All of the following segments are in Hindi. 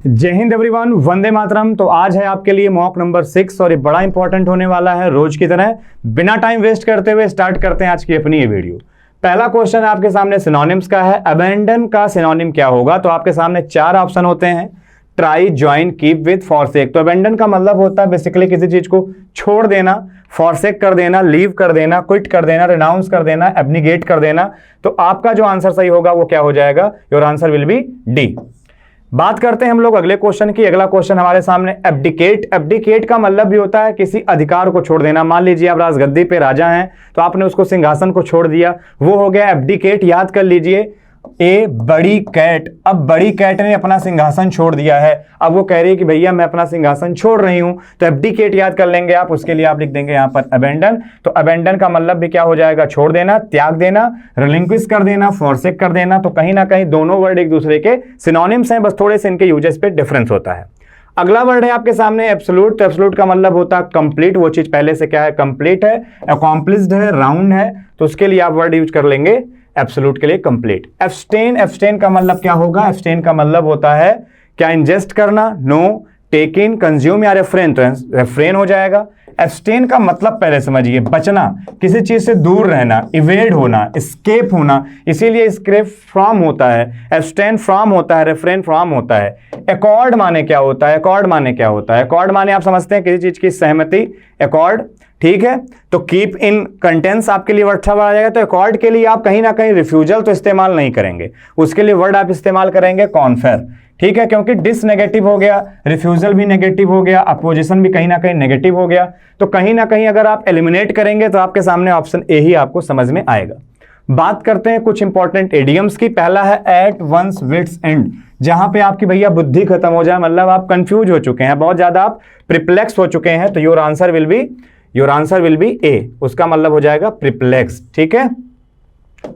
जय हिंद एवरीवन, वंदे मातरम। तो आज है आपके लिए मॉक नंबर 6 और ये बड़ा इंपॉर्टेंट होने वाला है रोज की तरह। बिना टाइम वेस्ट करते हुए स्टार्ट करते हैं आज की अपनी ये वीडियो। पहला क्वेश्चन आपके सामने सिनोनिम्स का है। अबेंडन का सिनोनिम क्या होगा? तो आपके सामने 4 ऑप्शन होते हैं, try, join, keep, with, forsake. तो अबेंडन का मतलब होता है बेसिकली किसी चीज को छोड़ देना, फॉरसेक कर देना, लीव कर देना, क्विट कर देना, रिनाउंस कर देना, एब्निगेट कर देना। तो आपका जो आंसर सही होगा वो क्या हो जाएगा? Your answer will B D. बात करते हैं हम लोग अगले क्वेश्चन की। अगला क्वेश्चन हमारे सामने एब्डिकेट। एब्डिकेट का मतलब भी होता है किसी अधिकार को छोड़ देना। मान लीजिए आप राजगद्दी पे राजा हैं तो आपने उसको सिंहासन को छोड़ दिया, वो हो गया एब्डिकेट। याद कर लीजिए, ए बड़ी कैट। अब बड़ी कैट ने अपना सिंहासन छोड़ दिया है, अब वो कह रही है कि भैया मैं अपना सिंहासन छोड़ रही हूं, तो एब्डिकेट याद कर लेंगे आप। उसके लिए आप लिख देंगे यहां पर अबेंडन। तो अबेंडन का मतलब भी क्या हो जाएगा? छोड़ देना, त्याग देना, रिलिंक्विश कर देना, फॉरसेक कर देना। तो कहीं ना कहीं दोनों वर्ड एक दूसरे के सिनोनिम्स हैं, बस थोड़े से इनके यूजेस पे डिफरेंस होता है। अगला वर्ड है आपके सामने एब्सोल्यूट। तो एब्सोल्यूट का मतलब होता है कंप्लीट, वो चीज पहले से क्या है? कंप्लीट है, अकॉम्प्लिश्ड है, राउंड है। तो उसके लिए आप वर्ड यूज कर लेंगे एब्सोल्यूट के लिए कंप्लीट। एब्सटेन। एब्सटेन का मतलब क्या होगा? एब्सटेन का मतलब होता है क्या? इंजेस्ट करना, नो, टेक इन, कंज्यूम या रेफ्रेन। तो रेफ्रेन हो जाएगा। एब्सटेन का मतलब पहले समझिए, बचना, किसी चीज से दूर रहना, इवेड होना, एस्केप होना। इसीलिए एस्केप फ्रॉम होता है, एब्सटेन फ्रॉम होता है, रेफ्रेन फ्रॉम होता है। एकॉर्ड माने क्या होता है? एकॉर्ड माने क्या होता है? एकॉर्ड माने आप समझते हैं किसी चीज की सहमति, एकॉर्ड, ठीक है। तो कीप इन कंटेंस आपके लिए वर्ड अच्छा आ जाएगा। तो एकॉर्ड के लिए आप कहीं ना कहीं रिफ्यूजल तो इस्तेमाल नहीं करेंगे, उसके लिए वर्ड आप इस्तेमाल करेंगे कॉन्फेर, ठीक है। क्योंकि डिस नेगेटिव हो गया, रिफ्यूजल भी नेगेटिव हो गया, अपोजिशन भी कहीं ना कहीं नेगेटिव हो गया। तो कहीं ना कहीं अगर आप एलिमिनेट करेंगे तो आपके सामने ऑप्शन ए ही आपको समझ में आएगा। बात करते हैं कुछ इंपॉर्टेंट एडियम्स की। पहला है एट वंस विट्स एंड। जहां पे आपकी भैया बुद्धि खत्म हो जाए, मतलब आप कंफ्यूज हो चुके हैं, बहुत ज्यादा आप प्रिप्लेक्स हो चुके हैं, तो योर आंसर विल बी ए। उसका मतलब हो जाएगा प्रिप्लेक्स, ठीक है।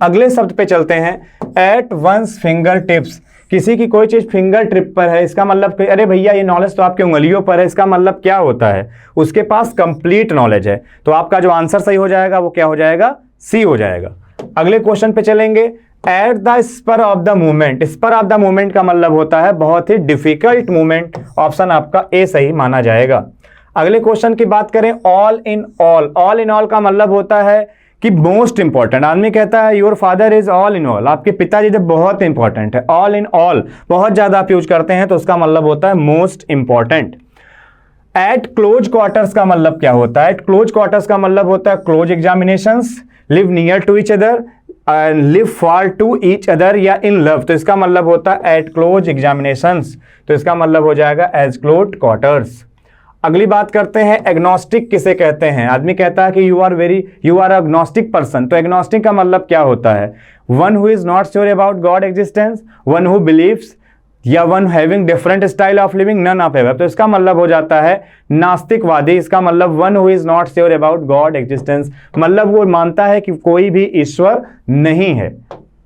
अगले शब्द पे चलते हैं, एट वंस फिंगर टिप्स। किसी की कोई चीज फिंगर ट्रिप पर है, इसका मतलब अरे भैया ये नॉलेज तो आपके उंगलियों पर है, इसका मतलब क्या होता है? उसके पास कंप्लीट नॉलेज है। तो आपका जो आंसर सही हो जाएगा वो क्या हो जाएगा? सी हो जाएगा। अगले क्वेश्चन पे चलेंगे, at the spur of the moment. Spur of the moment का मतलब होता है बहुत ही डिफिकल्ट मूवमेंट। ऑप्शन आपका ए सही माना जाएगा। अगले क्वेश्चन की बात करें, all in all. All in all का मतलब होता है कि मोस्ट इंपॉर्टेंट। आदमी कहता है your father is all in all, आपके पिताजी जब बहुत इंपॉर्टेंट है। ऑल इन ऑल बहुत ज्यादा आप यूज करते हैं तो उसका मतलब होता है most important. Eight close quarters का मतलब क्या होता है? एट क्लोज क्वार्टर्स का मतलब होता है close examinations, live near to each other, live far to each other या इन लव। तो इसका मतलब होता है एट क्लोज एग्जामिनेशंस। तो इसका मतलब हो जाएगा एज क्लोज क्वार्टर्स। अगली बात करते हैं, एग्नोस्टिक किसे कहते हैं? आदमी कहता है कि यू आर एग्नोस्टिक पर्सन। तो एग्नोस्टिक का मतलब क्या होता है? One who is not sure about God existence, one who believes, या one having different style of living, none of ever. तो इसका मतलब हो जाता है नास्तिकवादी। इसका मतलब one who is not sure about God existence, मतलब वो मानता है कि कोई भी ईश्वर नहीं है,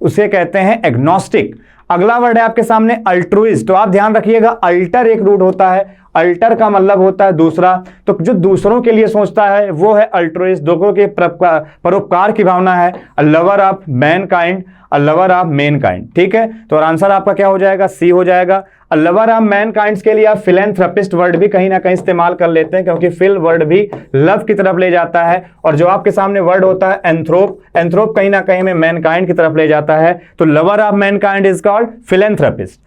उसे कहते हैं एग्नोस्टिक। अगला वर्ड है आपके सामने अल्ट्रुइस्ट। तो आप ध्यान रखिएगा, अल्टर एक रूट होता है, अल्टर का मतलब होता है दूसरा। तो जो दूसरों के लिए सोचता है वो है अल्ट्रुइस्ट, दूसरों के परोपकार की भावना है। A lover of Mankind, a lover of Mankind, ठीक है। तो आंसर आपका क्या हो जाएगा? सी हो जाएगा। अ लवर ऑफ मैनकाइंड के लिए आप फिलैंथ्रोपिस्ट वर्ड भी कहीं ना कहीं इस्तेमाल कर लेते हैं, क्योंकि फिल वर्ड भी लव की तरफ ले जाता है। और जो आपके सामने वर्ड होता है एंथ्रोप, एंथ्रोप कहीं ना कहीं में मैनकाइंड की तरफ ले जाता है। तो lover of mankind is called philanthropist.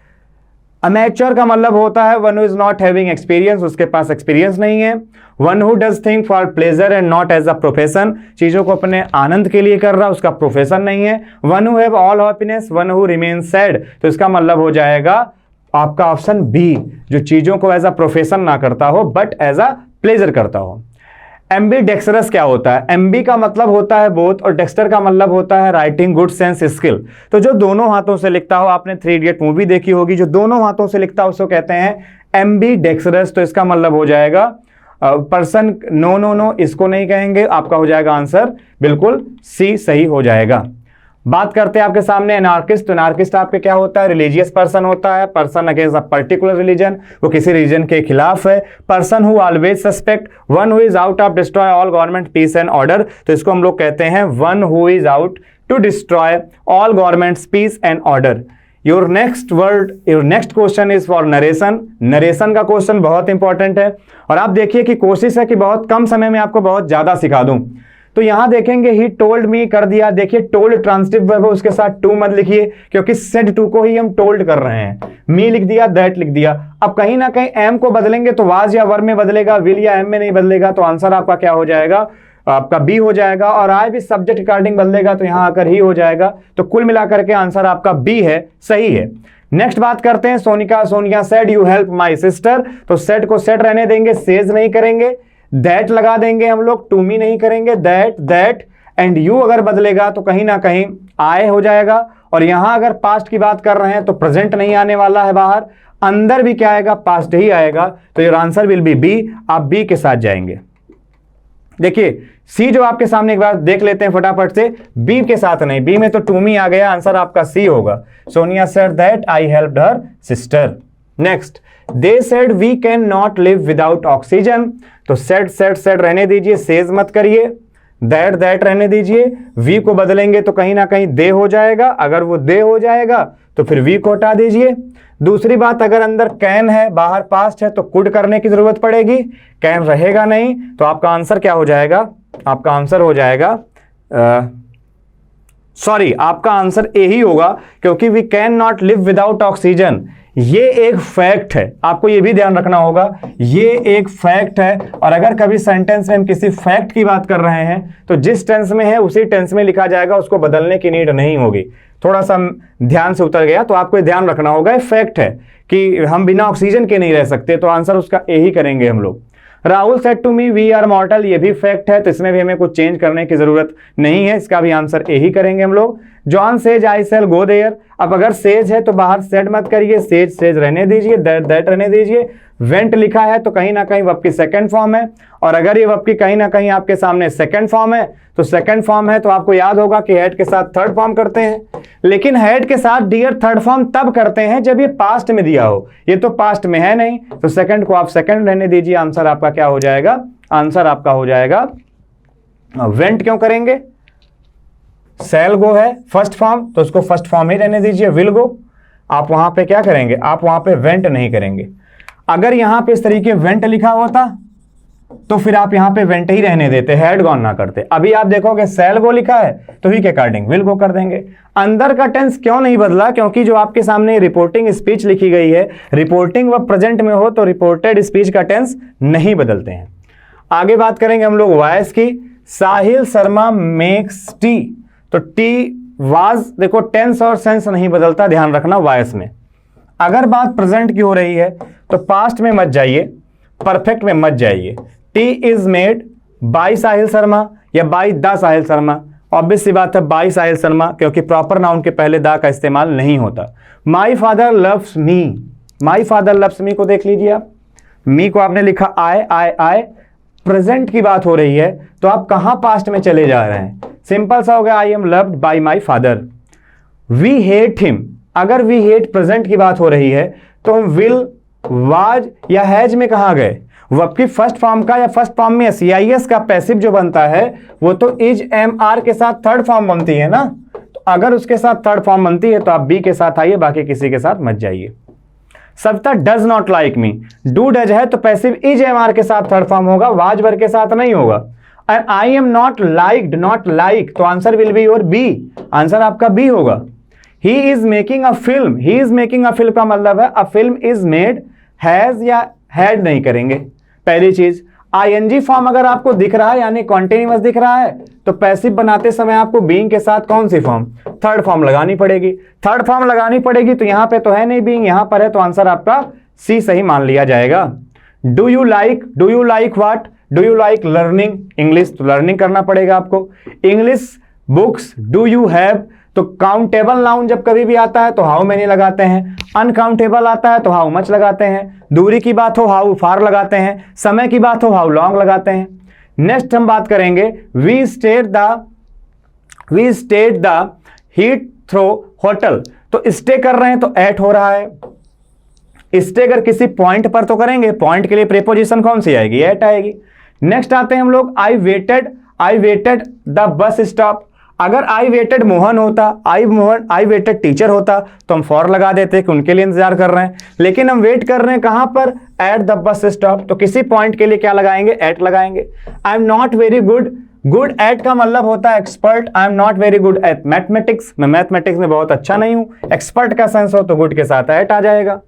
Amateur का मतलब होता है one who is not having experience, उसके पास एक्सपीरियंस नहीं है। One who does thing for pleasure and not as a profession, चीजों को अपने आनंद के लिए कर रहा, उसका प्रोफेशन नहीं है। One who have all happiness, one who remain sad. तो इसका मतलब हो जाएगा आपका ऑप्शन बी, जो चीजों को एज अ प्रोफेशन ना करता हो बट एज अ प्लेजर करता हो। एम्बीडेक्सरस क्या होता है? एम्बी का मतलब होता है बोथ और डेक्स्टर का मतलब होता है राइटिंग गुड सेंस स्किल। तो जो दोनों हाथों से लिखता हो, आपने 3 इडियट मूवी देखी होगी, जो दोनों हाथों से लिखता हो उसको कहते हैं एम्बीडेक्सरस। तो इसका मतलब हो जाएगा पर्सन, नो, इसको नहीं कहेंगे। आपका हो जाएगा आंसर बिल्कुल सी सही हो जाएगा। बात करते हैं आपके सामने एनार्किस्ट। तो एनार्किस्ट आपके क्या होता है? रिलीजियस पर्सन होता है, person against a particular religion, वो किसी रिलीजन के खिलाफ है। Person who always suspect, one who is out of destroy all government peace and order. तो इसको हम लोग कहते हैं one who is out to destroy all governments peace and order. Your next question is for narration. Narration का क्वेश्चन बहुत इंपॉर्टेंट है और आप देखिए कि कोशिश है कि बहुत कम समय में आपको बहुत ज्यादा सिखा दूं। तो यहां देखेंगे ही टोल्ड मी कर दिया, देखिए टोल्ड ट्रांसिटिव वर्ब है, उसके साथ टू मत लिखिए क्योंकि सेड टू को ही हम टोल्ड कर रहे हैं। मी लिख दिया, दैट लिख दिया। अब कहीं ना कहीं एम को बदलेंगे तो वाज या वर में बदलेगा, विल या एम में नहीं बदलेगा, तो आंसर आपका क्या हो जाएगा, आपका बी हो जाएगा। और आई भी सब्जेक्ट अकॉर्डिंग बदलेगा तो यहां आकर ही हो जाएगा। तो कुल मिलाकर के आंसर आपका बी है, सही है। नेक्स्ट बात करते हैं Sonia said you help my sister. तो सेड को सेड रहने देंगे, सेज नहीं करेंगे। दैट लगा देंगे हम लोग, टू मी नहीं करेंगे, दैट एंड यू अगर बदलेगा तो कहीं ना कहीं आए हो जाएगा। और यहां अगर पास्ट की बात कर रहे हैं तो प्रेजेंट नहीं आने वाला है बाहर, अंदर भी क्या आएगा, पास्ट ही आएगा। तो your answer will be B, आप बी के साथ जाएंगे। देखिए सी जो आपके सामने एक बार देख लेते हैं फटाफट से, बी के साथ नहीं, बी में तो टू मी आ गया, आंसर आपका सी होगा। Sonia said that I helped her sister. Next, they said we can not live without oxygen. तो सेड रहने दीजिए, सेज मत करिए। दैट रहने दीजिए, वी को बदलेंगे तो कहीं ना कहीं दे हो जाएगा। अगर वो दे हो जाएगा तो फिर वी को हटा दीजिए। दूसरी बात, अगर अंदर कैन है, बाहर पास्ट है, तो कुड करने की जरूरत पड़ेगी, कैन रहेगा नहीं। तो आपका आंसर क्या हो जाएगा, आपका आंसर हो जाएगा आपका आंसर ए ही होगा, क्योंकि we can not live without oxygen. ये एक फैक्ट है, आपको ये भी ध्यान रखना होगा, ये एक फैक्ट है। और अगर कभी सेंटेंस में हम किसी फैक्ट की बात कर रहे हैं तो जिस टेंस में है उसी टेंस में लिखा जाएगा, उसको बदलने की नीड नहीं होगी। थोड़ा सा ध्यान से उतर गया तो आपको ध्यान रखना होगा, ये फैक्ट है कि हम बिना ऑक्सीजन के नहीं रह सकते। तो आंसर उसका ए ही करेंगे हम लोग। Rahul said to me we are mortal, ये भी फैक्ट है, तो इसमें भी हमें कुछ चेंज करने की जरूरत नहीं है, इसका भी आंसर ए ही करेंगे हम लोग। John says I shall go there. अब अगर सेज है तो बाहर सेड मत करिए, सेज रहने दीजिए, दैट रहने दीजिए। वेंट लिखा है तो कहीं ना कहीं वर्ब की सेकंड फॉर्म है, और अगर ये वर्ब की कहीं ना कहीं आपके सामने सेकंड फॉर्म है तो सेकंड फॉर्म है तो आपको याद होगा कि हैड के साथ थर्ड फॉर्म करते हैं। लेकिन हैड के साथ डियर थर्ड फॉर्म तब करते हैं जब ये पास्ट में दिया हो, ये तो पास्ट में है नहीं, तो सेकंड को आप सेकंड रहने दीजिए। आंसर आपका क्या हो जाएगा, आंसर आपका हो जाएगा वेंट। क्यों करेंगे, सेल गो है फर्स्ट फॉर्म, तो उसको फर्स्ट फॉर्म ही रहने दीजिए। विल गो, आप वहां पे क्या करेंगे, आप वहां पे वेंट नहीं करेंगे। अगर यहां पे इस तरीके वेंट लिखा होता तो फिर आप यहां पे वेंट ही रहने देते, हैड गॉन ना करते। अभी आप देखोगे सेल गो लिखा है तो ही के अकॉर्डिंग विल गो कर देंगे। अंदर का टेंस क्यों नहीं बदला, क्योंकि जो आपके सामने रिपोर्टिंग स्पीच लिखी गई है, रिपोर्टिंग व प्रेजेंट में हो तो रिपोर्टेड स्पीच का टेंस नहीं बदलते हैं। आगे बात करेंगे हम लोग वॉइस की। साहिल शर्मा मेक्स टी, तो टी वाज, देखो टेंस और सेंस नहीं बदलता, ध्यान रखना वॉइस में। अगर बात प्रेजेंट की हो रही है तो पास्ट में मत जाइए, परफेक्ट में मत जाइए। Tea is made by Sahil Sharma या by the Sahil Sharma, obvious सी बात है बाय साहिल शर्मा, क्योंकि प्रॉपर नाउन के पहले द का इस्तेमाल नहीं होता। My father loves me, my father loves me को देख लीजिए आप, मी को आपने लिखा आई, प्रेजेंट की बात हो रही है तो आप कहां पास्ट में चले जा रहे हैं, सिंपल सा हो गया, I am loved by my father. We hate him, अगर वी हेट प्रेजेंट की बात हो रही है तो हम विल, वाज या हैज में कहां गए, वर्ब की फर्स्ट फॉर्म का या फर्स्ट फॉर्म में सीआईएस का पैसिव जो बनता है वो तो इज एम आर के साथ थर्ड फॉर्म बनती है ना, तो अगर उसके साथ थर्ड फॉर्म बनती है तो आप बी के साथ आइए, बाकी किसी के साथ मत जाइए। Savita does not like me, do does है तो पैसिव इज एम आर के साथ थर्ड फॉर्म होगा, वाज वर्ब के साथ नहीं होगा। And I am not liked, not like, तो answer will be your B, answer आपका बी होगा। He is making a film, he is making a film का मतलब है a film is made, has या हैड नहीं करेंगे। पहली चीज, आईएनजी फॉर्म अगर आपको दिख रहा है यानी कॉन्टिन्यूअस दिख रहा है तो पैसिव बनाते समय आपको बीइंग के साथ कौन सी फॉर्म, थर्ड फॉर्म लगानी पड़ेगी। थर्ड फॉर्म लगानी पड़ेगी तो यहां पे तो है नहीं बीइंग, यहां पर है, तो आंसर आपका सी सही मान लिया जाएगा। Do you like what, do you like learning English, तो लर्निंग करना पड़ेगा आपको। English books, do you have, तो काउंटेबल नाउन जब कभी भी आता है तो हाउ मेनी लगाते हैं, अनकाउंटेबल आता है तो हाउ मच लगाते हैं, दूरी की बात हो हाउ फार लगाते हैं, समय की बात हो हाउ लॉन्ग लगाते हैं। नेक्स्ट हम बात करेंगे we stayed the heat through hotel, तो स्टे कर रहे हैं तो एट हो रहा है, स्टे अगर किसी पॉइंट पर तो करेंगे, पॉइंट के लिए प्रीपोजिशन कौन सी आएगी, एट आएगी। नेक्स्ट आते हैं हम लोग I waited the bus stop, अगर आई वेटेड मोहन होता, आई वेटेड टीचर होता तो हम फॉर लगा देते कि उनके लिए इंतजार कर रहे हैं, लेकिन हम वेट कर रहे हैं कहां पर, एट द बस स्टॉप, तो किसी पॉइंट के लिए क्या लगाएंगे, एट लगाएंगे। आई am not very good, good at का मतलब होता है expert, I am not very good at mathematics, मैं मैथमेटिक्स में बहुत अच्छा नहीं हूं, एक्सपर्ट का सेंस हो तो गुड के साथ एट आ जाएगा।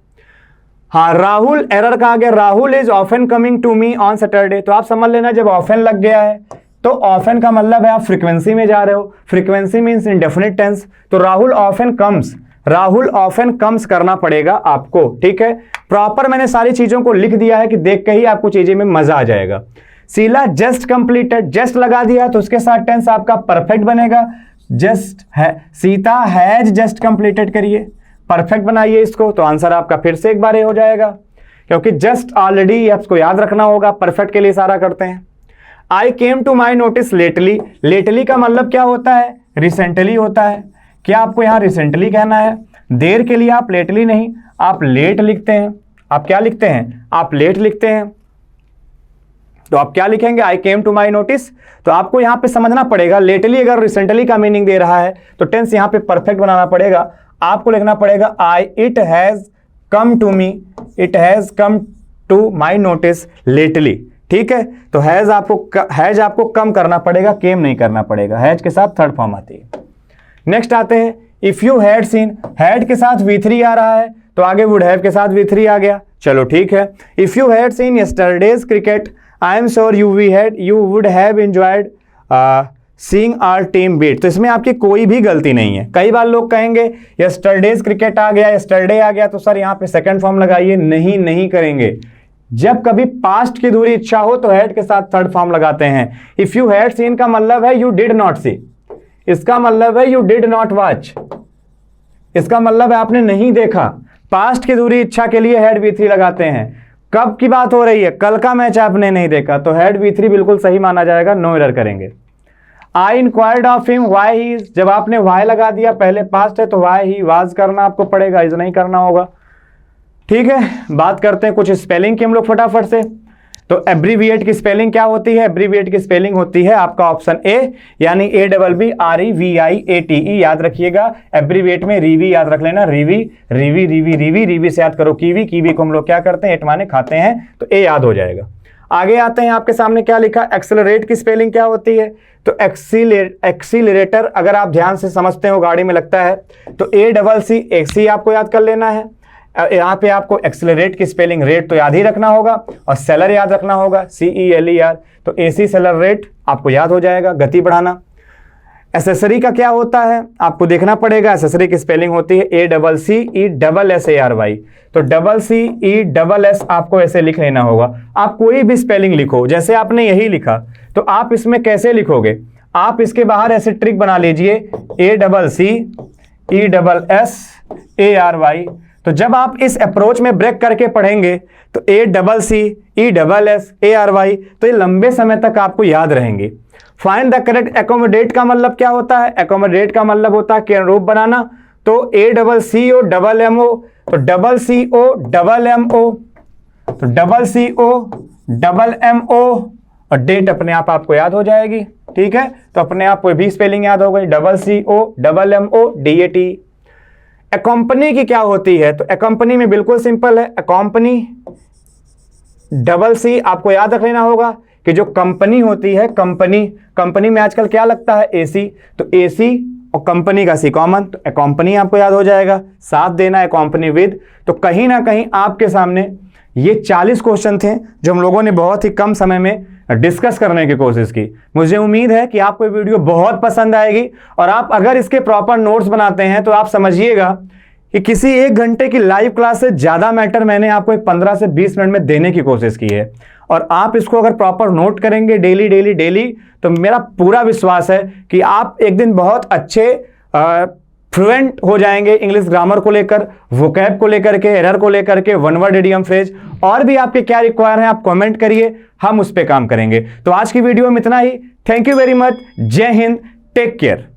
हाँ, राहुल एरर कहा गया, Rahul is often coming to me on Saturday, तो आप समझ लेना जब ऑफन लग गया है तो ऑफन का मतलब है आप फ्रीक्वेंसी में जा रहे हो, फ्रीक्वेंसी मींस इंडेफिनिट टेंस, तो Rahul often comes, Rahul often comes करना पड़ेगा आपको, ठीक है। प्रॉपर मैंने सारी चीजों को लिख दिया है कि देख के ही आपको चीजें में मजा आ जाएगा। शीला जस्ट कंप्लीटेड, जस्ट लगा दिया तो उसके साथ टेंस आपका परफेक्ट बनेगा, जस्ट है। सीता हैज जस्ट कंप्लीटेड करिए, परफेक्ट बनाइए इसको, तो आंसर आपका फिर से एक बार हो जाएगा, क्योंकि जस्ट ऑलरेडी आपको याद रखना होगा, परफेक्ट के लिए सारा करते हैं। I came to my notice lately, lately का मतलब क्या होता है, रिसेंटली होता है। क्या आपको यहां रिसेंटली कहना है, देर के लिए आप लेटली नहीं, आप लेट लिखते हैं। आप क्या लिखते हैं, आप लेट लिखते हैं, तो आप क्या लिखेंगे, आई केम टू माई नोटिस। तो आपको यहां पे समझना पड़ेगा, लेटली अगर रिसेंटली का मीनिंग दे रहा है तो टेंस यहां पे परफेक्ट बनाना पड़ेगा। आपको लिखना पड़ेगा I it has come to me, it has come to my notice lately, ठीक है। तो हैज आपको कम करना पड़ेगा, केम नहीं करना पड़ेगा, हैज के साथ थर्ड फॉर्म आती है। नेक्स्ट आते हैं, if you had scene, had के साथ V3 आ रहा है तो आगे वुड हैव के साथ V3 आ गया, चलो ठीक है। If you had seen yesterday's cricket, I am sure you would have enjoyed seeing our team beat, तो इसमें आपकी कोई भी गलती नहीं है। कई बार लोग कहेंगे यस्टरडेज क्रिकेट आ गया, यस्टरडे आ गया, तो सर यहाँ पे सेकंड फॉर्म लगाइए, नहीं करेंगे। जब कभी पास्ट की दूरी इच्छा हो तो हैड के साथ थर्ड फॉर्म लगाते हैं। इफ यू हैड सीन का मतलब है यू डिड नॉट सी, इसका मतलब है यू डिड नॉट वॉच, इसका मतलब है आपने नहीं देखा। पास्ट की दूरी इच्छा के लिए हैड V3 लगाते हैं। कब की बात हो रही है, कल का मैच आपने नहीं देखा, तो हैड V3 बिल्कुल सही माना जाएगा, नो एरर करेंगे। आई inquired of him why he is, जब आपने व्हाई लगा दिया, पहले पास्ट है तो व्हाई ही वाज करना आपको पड़ेगा, इज नहीं करना होगा, ठीक है। बात करते हैं कुछ स्पेलिंग की हम लोग फटाफट से। तो एब्रीविएट की स्पेलिंग क्या होती है, एब्रीविएट की स्पेलिंग होती है आपका ऑप्शन ए, यानी ABBREVIATE, याद रखिएगा। एब्रीविएट में रीवी याद रख लेना, रीवी से याद करो कीवी को हम लोग क्या करते हैं, एट माने खाते हैं, तो ए याद हो जाएगा। आगे आते हैं, आपके सामने क्या लिखा, एक्सेलरेट की स्पेलिंग क्या होती है, तो एक्सीलरेटर अगर आप ध्यान से समझते हो, गाड़ी में लगता है तो ACC आपको याद कर लेना है। यहाँ पे आपको एक्सेलरेट की स्पेलिंग रेट तो याद ही रखना होगा, और सेलर याद रखना होगा, CELER, तो AC सेलर रेट आपको याद हो जाएगा, गति बढ़ाना। एसेसरी का क्या होता है आपको देखना पड़ेगा, एसेसरी की स्पेलिंग होती है ACCESSARY, तो CCESS आपको ऐसे लिख लेना होगा। आप कोई भी स्पेलिंग लिखो, जैसे आपने यही लिखा, तो आप इसमें कैसे लिखोगे, आप इसके बाहर ऐसे ट्रिक बना लीजिए, ACCESSARY। तो जब आप इस अप्रोच में ब्रेक करके पढ़ेंगे तो ACCESSARY, तो ये लंबे समय तक आपको याद रहेंगे। फाइंड द करेक्ट एकोमोडेट का मतलब क्या होता है, एकोमोडेट का मतलब होता है कि अनुरूप बनाना, तो ACCOMMO, तो CCOMMO, तो CCOMMO, और डेट अपने आप आपको याद हो जाएगी, ठीक है। तो अपने आप कोई भी स्पेलिंग याद हो गई, CCOMMODAT। अकम्पनी की क्या होती है, तो अकम्पनी में बिल्कुल सिंपल है, अकम्पनी CC आपको याद रख लेना होगा कि जो कंपनी होती है, कंपनी में आजकल क्या लगता है, AC, तो AC और कंपनी का C कॉमन, तो अकम्पनी आपको याद हो जाएगा। साथ देना है कंपनी विद, तो कहीं ना कहीं आपके सामने ये 40 क्वेश्चन थे जो हम लोगों ने बहुत ही कम समय में डिस्कस करने की कोशिश की। मुझे उम्मीद है कि आपको ये वीडियो बहुत पसंद आएगी, और आप अगर इसके प्रॉपर नोट्स बनाते हैं तो आप समझिएगा कि किसी 1 घंटे की लाइव क्लास से ज़्यादा मैटर मैंने आपको 15 से 20 मिनट में देने की कोशिश की है। और आप इसको अगर प्रॉपर नोट करेंगे डेली, तो मेरा पूरा विश्वास है कि आप एक दिन बहुत अच्छे फ्लुएंट हो जाएंगे इंग्लिश ग्रामर को लेकर, वोकैब को लेकर के, एरर को लेकर के, वन वर्ड इडियम फ्रेज, और भी आपके क्या रिक्वायर है आप कमेंट करिए, हम उस पर काम करेंगे। तो आज की वीडियो में इतना ही। थैंक यू वेरी मच, जय हिंद, टेक केयर।